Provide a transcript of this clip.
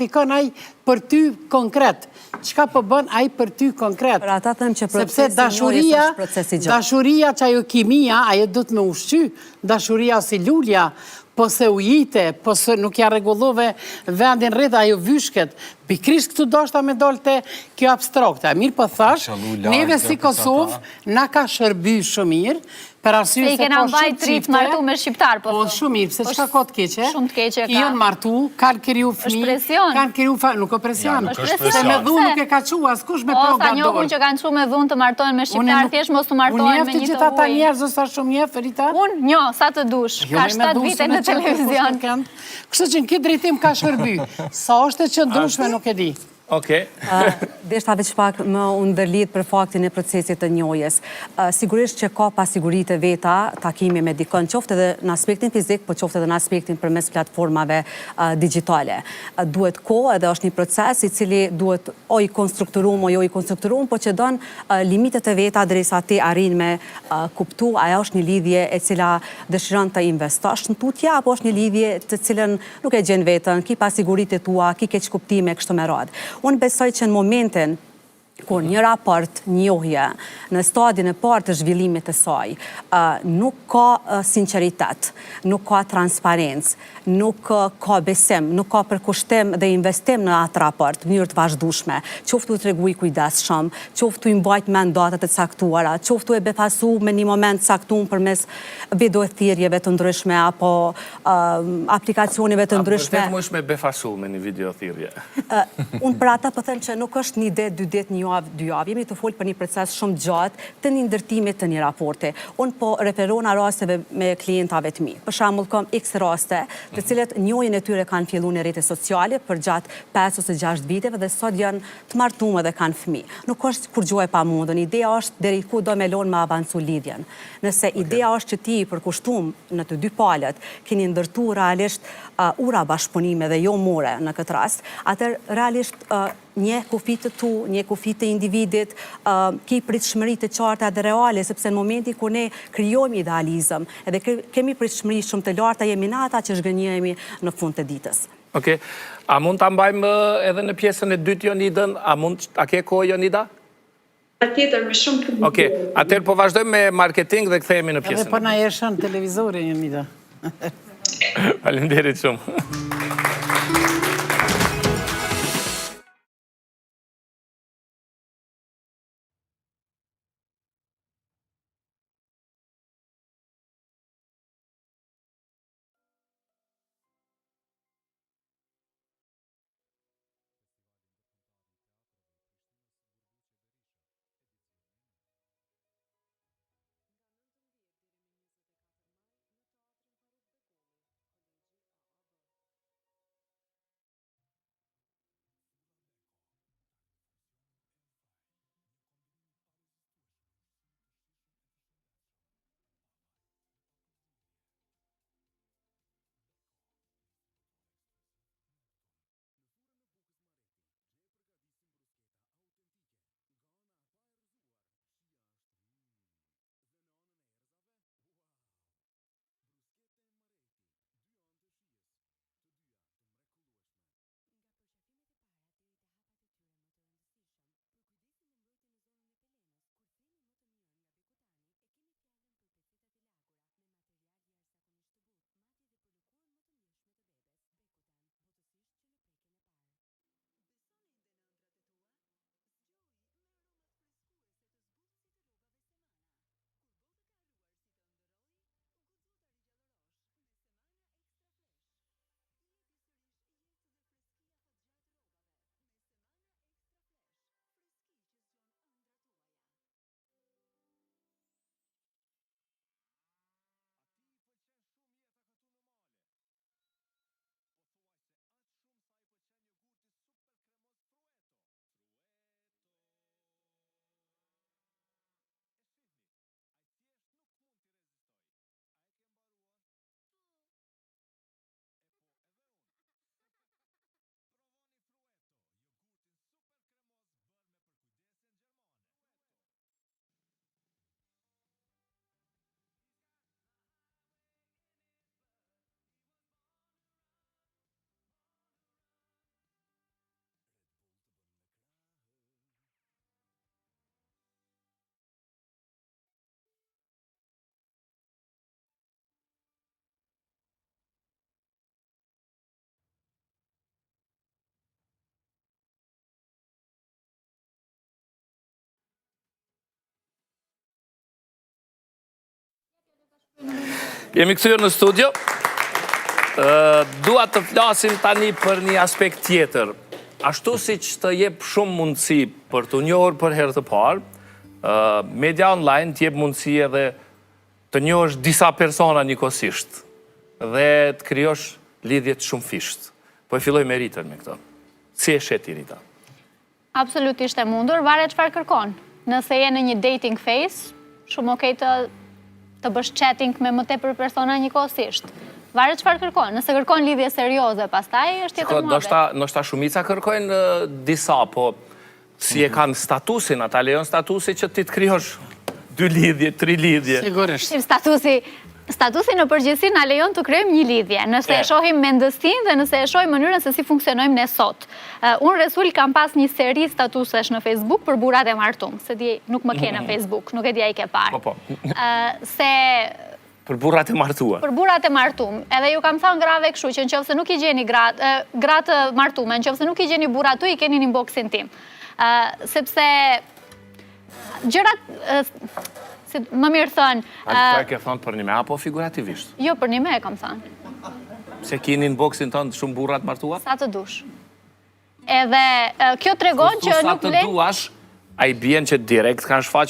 Pikon ai për ty konkret. Çka po bën ai për ty konkret? Për ata them që sepse dashuria që ajo kimia, ajo do të me ushqy, dashuria si lulja, po se ujite, po se nuk ja rregullove vendin rreth ajo vyshket. Pikrisht këtu doshta me dolte kjo abstrakte. Mirë po thash, neve si Kosovë na ka shërby shumë mirë, për arsye se i kena mbajt trit martu me shqiptar, po shumë mirë, pse çka ka të keqe? Shumë të keqe ka. Janë martu, kanë kriju fëmijë. Është presion. Kanë kriju nuk ka presion. Se me dhunë nuk e ka çuar askush me program dorë. Sa njohun që kanë çuar me dhunë të martohen me shqiptar, thjesht mos të martohen me një të ujë. Unë njeh të ata njerëz sa shumë njeh, Rita. Unë njoh sa të dush. Ka 7 vite në televizion. Kështu që në këtë drejtim ka shërby. Sa është e qëndrueshme nuk e di. Okej. Deshta veç pak më unë ndërlidh për faktin e procesit të njohjes. Sigurisht që ka pasiguritë veta takimi me dikon, qoftë edhe në aspektin fizik, po qoftë edhe në aspektin përmes platformave digjitale. Duhet kohë edhe është një proces i cili duhet o i konstrukturum, o jo i konstrukturum, po që don limitet e veta derisa ti arrin me kuptu, ajo është një lidhje e cila dëshiron të investosh në tutje, apo është një lidhje të cilën nuk e gjen veten, ki pasiguritë tua, ki keq kuptime kështu me radhë. Unë besoj që në momentin kur një raport njohje në stadin e parë të zhvillimit të saj, nuk ka sinceritet, nuk ka transparencë, nuk ka besim, nuk ka përkushtim dhe investim në atë raport, në mënyrë të vazhdueshme, qoftu të treguj kujdesshëm, qoftu i mbajt mend datat e caktuara, qoftu e befasu me një moment caktuar përmes videothirrjeve të ndryshme apo aplikacioneve të ndryshme. Vetëm është me befasu me një videothirrje. Unë për ata po them që nuk është një ditë, 2 ditë, një javë, 2 javë. Jemi të folë për një proces shumë gjatë të një ndërtimit të një raporti. Unë po referona rasteve me klientave të mi. Për shembull, kam X raste të cilët njohjen e tyre kanë filluar në rrjetet sociale për gjatë 5 ose 6 viteve dhe sot janë të martuar dhe kanë fëmijë. Nuk është kur gjuaj pa mundën. Ideja është deri ku do me lon me avancu lidhjen. Nëse ideja është që ti i përkushtum në të dy palët keni ndërtuar realisht ura bashkëpunime dhe jo more në këtë rast, atëherë realisht një kufit të tu, një kufit të individit, ki pritshmëri të qarta dhe reale, sepse në momenti kur ne krijojmë idealizëm, edhe kemi pritshmëri shumë të larta, jemi në ata që zhgënjehemi në fund të ditës. Okej. A mund ta mbajmë edhe në pjesën e dytë Jonidën? A ke kohë Jonida? Patjetër, me shumë të bukur. Okej. Atëherë po vazhdojmë me marketing dhe kthehemi në pjesën. Edhe po na jeshën televizorin Jonida. Faleminderit shumë. Jemi kthyer në studio. Dua të flasim tani për një aspekt tjetër. Ashtu siç të jep shumë mundësi për të njohur për herë të parë, media online të jep mundësi edhe të njohësh disa persona njëkohësisht dhe të krijosh lidhje të shumëfisht. Po e filloj me Ritën me këtë. Si e sheti Rita? Absolutisht e mundur, varet çfarë kërkon. Nëse je në një dating phase, shumë okej të bësh chatting me më tepër persona njëkohësisht. Varet çfarë kërkon. Nëse kërkon lidhje serioze, pastaj është tjetër muhabet. Ndoshta shumica kërkojnë disa, po si e kanë statusin, ata lejon statusi që ti të krijosh 2 lidhje, 3 lidhje. Sigurisht. Statusi në përgjithësi na lejon të krijojmë një lidhje, nëse e shohim mendësinë dhe nëse e shohim mënyrën se si funksionojmë ne sot. Unë Resul kam pas një seri statusesh në Facebook për burrat e martum, se di nuk më ke në Facebook, nuk e di ai ke parë. Po. Se Për burrat e martuar. Për burrat e martum, edhe ju kam thënë grave kështu që nëse nuk i gjeni gratë martume, nëse nuk i gjeni burrat tu, i keni në inboxin tim. Sepse gjërat më mirë thënë... A ke thënë për një me apo figurativisht? Jo, për një me e kam thënë. Se keni në boxin tënë shumë burrat martuar? Sa të dush. Edhe kjo tregon që nuk Sa të duash, a i bjen që direkt kanë shfaqen